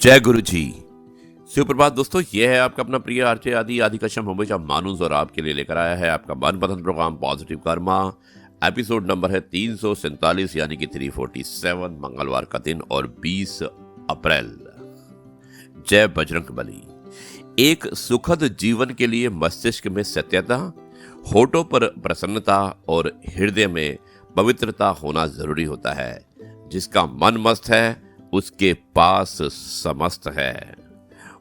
जय गुरु जी। सुप्रभात दोस्तों, ये है आपका अपना प्रिय आरजे आदि कश्यप हमेशा मानुस और आपके लिए लेकर आया है आपका मनपसंद programme positive karma. Episode number है 347 यानी कि 347, मंगलवार का दिन और 20 अप्रैल। जय बजरंगबली। एक सुखद जीवन के लिए मस्तिष्क में सत्यता, होठों पर प्रसन्नता और हृदय में पवित्रता होना जरूरी होता है। जिसका मन मस्त है उसके पास समस्त है।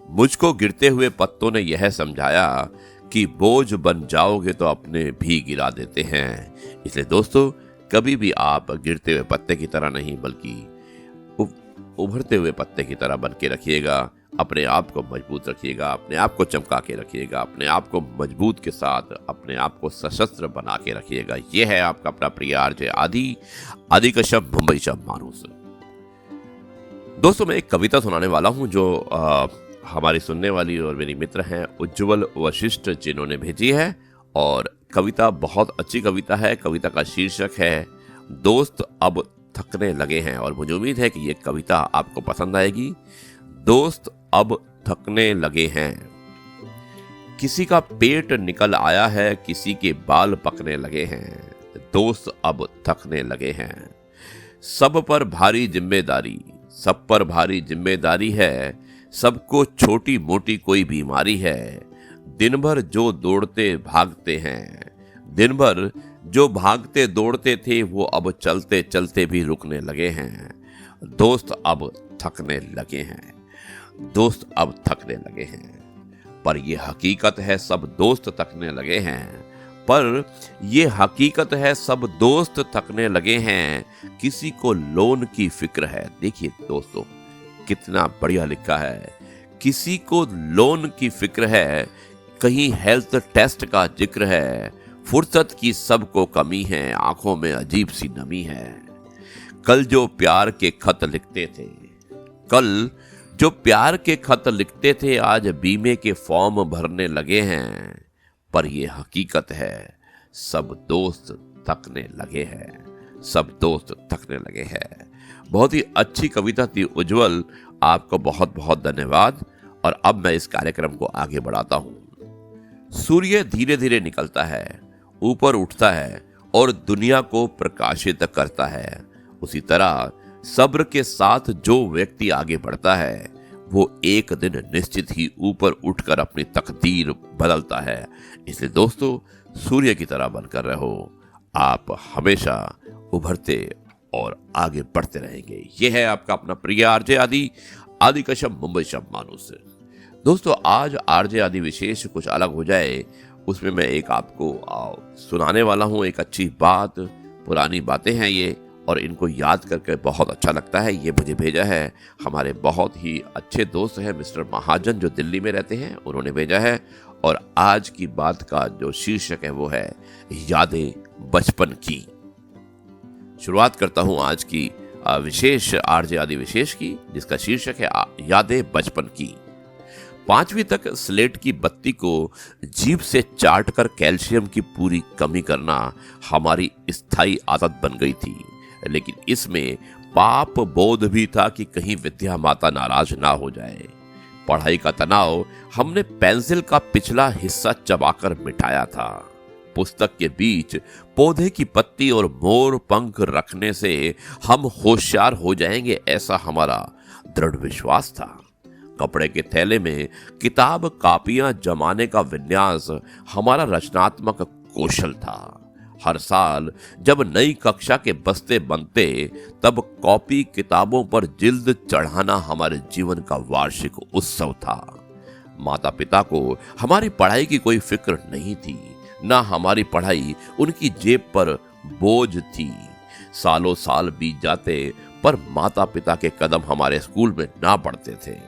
मुझको गिरते हुए पत्तों ने यह समझाया कि बोझ बन जाओगे तो अपने भी गिरा देते हैं। इसलिए दोस्तों, कभी भी आप गिरते हुए पत्ते की तरह नहीं बल्कि उभरते हुए पत्ते की तरह बन के रखिएगा। अपने आप को मजबूत रखिएगा, अपने आप को चमका के रखिएगा, अपने आप को मजबूत के साथ अपने आप को सशस्त्र बना के रखिएगा। यह है आपका अपना प्रिय आरजे आदि कश्यप मुंबई शब्द मानुस। दोस्तों, मैं एक कविता सुनाने वाला हूं जो हमारी सुनने वाली और मेरी मित्र हैं उज्जवल वशिष्ठ, जिन्होंने भेजी है। और कविता बहुत अच्छी कविता है। कविता का शीर्षक है दोस्त अब थकने लगे हैं, और मुझे उम्मीद है कि ये कविता आपको पसंद आएगी। दोस्त अब थकने लगे हैं। किसी का पेट निकल आया है, किसी के बाल पकने लगे हैं। दोस्त अब थकने लगे हैं। सब पर भारी जिम्मेदारी, सब पर भारी जिम्मेदारी है। सबको छोटी मोटी कोई बीमारी है। दिन भर जो दौड़ते भागते हैं, दिन भर जो भागते दौड़ते थे वो अब चलते चलते भी रुकने लगे हैं। दोस्त अब थकने लगे हैं। दोस्त अब थकने लगे हैं। पर ये हकीकत है सब दोस्त थकने लगे हैं। पर ये हकीकत है सब दोस्त थकने लगे हैं। किसी को लोन की फिक्र है। देखिए दोस्तों, कितना बढ़िया लिखा है। किसी को लोन की फिक्र है, कहीं हेल्थ टेस्ट का जिक्र है। फुर्सत की सबको कमी है, आंखों में अजीब सी नमी है। कल जो प्यार के खत लिखते थे, कल जो प्यार के खत लिखते थे, आज बीमे के फॉर्म भरने लगे हैं। पर यह हकीकत है सब दोस्त थकने लगे हैं। सब दोस्त थकने लगे हैं। बहुत ही अच्छी कविता थी उज्जवल, आपको बहुत बहुत धन्यवाद। और अब मैं इस कार्यक्रम को आगे बढ़ाता हूं। सूर्य धीरे धीरे निकलता है, ऊपर उठता है और दुनिया को प्रकाशित करता है। उसी तरह सब्र के साथ जो व्यक्ति आगे बढ़ता है वो एक दिन निश्चित ही ऊपर उठकर अपनी तकदीर बदलता है। इसलिए दोस्तों, सूर्य की तरह बनकर रहो। आप हमेशा उभरते और आगे बढ़ते रहेंगे। यह है आपका अपना प्रिय आरजे आदि कश्यप मुंबई शब्द मानुस। दोस्तों, आज आरजे आदि विशेष कुछ अलग हो जाए, उसमें मैं एक आपको सुनाने वाला हूं एक अच्छी बात। पुरानी बातें हैं ये, और इनको याद करके बहुत अच्छा लगता है। ये मुझे भेजा है हमारे बहुत ही अच्छे दोस्त हैं मिस्टर महाजन, जो दिल्ली में रहते हैं, उन्होंने भेजा है। और आज की बात का जो शीर्षक है वो है यादें बचपन की। शुरुआत करता हूं आज की विशेष आरजे आदि विशेष की, जिसका शीर्षक है यादें बचपन की। 5वीं तक स्लेट की बत्ती को जीभ से चाट कर कैल्शियम की पूरी कमी करना हमारी स्थायी आदत बन गई थी। लेकिन इसमें पाप बोध भी था कि कहीं विद्या माता नाराज ना हो जाए। पढ़ाई का तनाव हमने पेंसिल का पिछला हिस्सा चबाकर मिटाया था। पुस्तक के बीच पौधे की पत्ती और मोर पंख रखने से हम होशियार हो जाएंगे, ऐसा हमारा दृढ़ विश्वास था। कपड़े के थैले में किताब कापियां जमाने का विन्यास हमारा रचनात्मक कौशल था। हर साल जब नई कक्षा के बस्ते बनते, तब कॉपी किताबों पर जिल्द चढ़ाना हमारे जीवन का वार्षिक उत्सव था। माता पिता को हमारी पढ़ाई की कोई फिक्र नहीं थी, ना हमारी पढ़ाई उनकी जेब पर बोझ थी। सालों साल बीत जाते, पर माता पिता के कदम हमारे स्कूल में ना बढ़ते थे।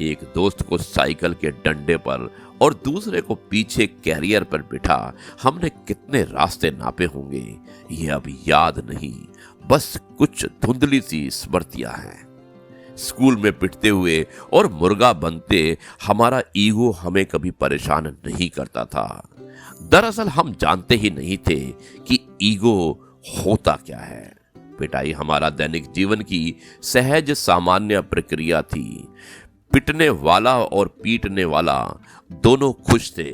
एक दोस्त को साइकिल के डंडे पर और दूसरे को पीछे कैरियर पर बिठा हमने कितने रास्ते नापे होंगे, ये अब याद नहीं, बस कुछ धुंधली सी स्मृतियां हैं। स्कूल में पिटते हुए और मुर्गा बनते हमारा ईगो हमें कभी परेशान नहीं करता था। दरअसल हम जानते ही नहीं थे कि ईगो होता क्या है। पिटाई हमारा दैनिक जीवन की सहज सामान्य प्रक्रिया थी। पिटने वाला और पीटने वाला दोनों खुश थे।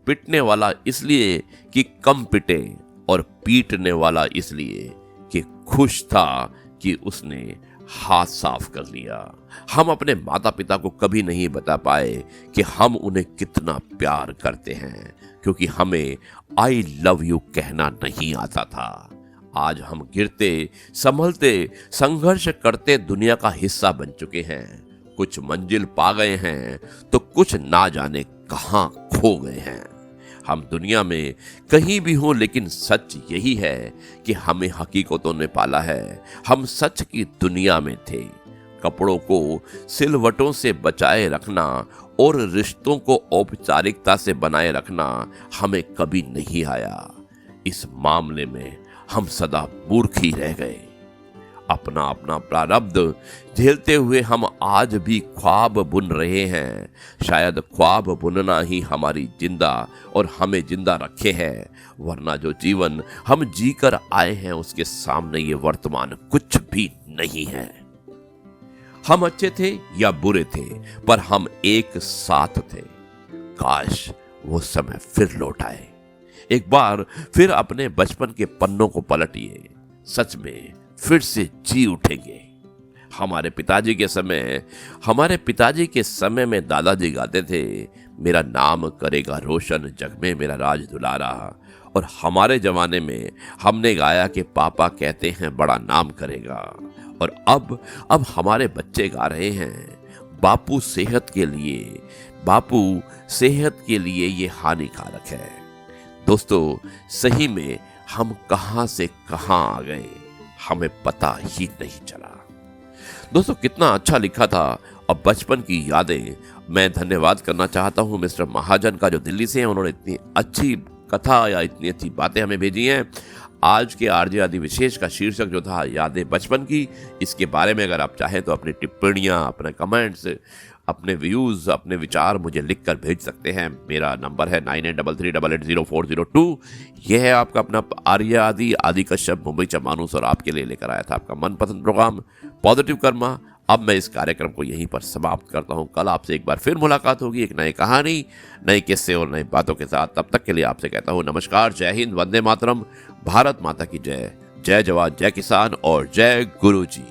पिटने वाला इसलिए कि कम पिटे और पीटने वाला इसलिए कि खुश था कि उसने हाथ साफ कर लिया। हम अपने माता पिता को कभी नहीं बता पाए कि हम उन्हें कितना प्यार करते हैं, क्योंकि हमें आई लव यू कहना नहीं आता था। आज हम गिरते संभलते संघर्ष करते दुनिया का हिस्सा बन चुके हैं। कुछ मंजिल पा गए हैं तो कुछ ना जाने कहां खो गए हैं। हम दुनिया में कहीं भी हों, लेकिन सच यही है कि हमें हकीकतों ने पाला है। हम सच की दुनिया में थे। कपड़ों को सिलवटों से बचाए रखना और रिश्तों को औपचारिकता से बनाए रखना हमें कभी नहीं आया। इस मामले में हम सदा मूर्ख ही रह गए। अपना अपना प्रारब्ध झेलते हुए हम आज भी ख्वाब बुन रहे हैं। शायद ख्वाब बुनना ही हमारी जिंदा और हमें जिंदा रखे है, वरना जो जीवन हम जीकर आए हैं उसके सामने ये वर्तमान कुछ भी नहीं है। हम अच्छे थे या बुरे थे, पर हम एक साथ थे। काश वो समय फिर लौट आए। एक बार फिर अपने बचपन के पन्नों को पलटिए। सच में फिर से जी उठेंगे। हमारे पिताजी के समय में दादाजी गाते थे, मेरा नाम करेगा रोशन जग में मेरा राज दुलारा। और हमारे जमाने में हमने गाया कि पापा कहते हैं बड़ा नाम करेगा। और अब हमारे बच्चे गा रहे हैं, बापू सेहत के लिए ये हानिकारक है। दोस्तों, सही में हम कहां से कहां आ गए, हमें पता ही नहीं चला। दोस्तों, कितना अच्छा लिखा था। अब बचपन की यादें। मैं धन्यवाद करना चाहता हूं मिस्टर महाजन का, जो दिल्ली से हैं। उन्होंने इतनी अच्छी कथा या इतनी अच्छी बातें हमें भेजी हैं। आज के आरजे आदि विशेष का शीर्षक जो था यादें बचपन की। इसके बारे में अगर आप चाहें तो अपनी टिप्पणियां, अपने कमेंट्स, अपने व्यूज, अपने विचार मुझे लिखकर भेज सकते हैं। मेरा नंबर है 9833880402। यह है आपका अपना आर्य आदि कश्यप मुंबई चा मानूस, और आपके लिए लेकर आया था आपका मनपसंद प्रोग्राम पॉजिटिव कर्मा। अब मैं इस कार्यक्रम को यहीं पर समाप्त करता हूं। कल आपसे एक बार फिर मुलाकात होगी, एक नई कहानी, नए किस्से और नई बातों के साथ। तब तक के लिए आपसे कहता हूं नमस्कार, जय हिंद, वंदे मातरम, भारत माता की जय, जय जवान, जय किसान और जय गुरु जी।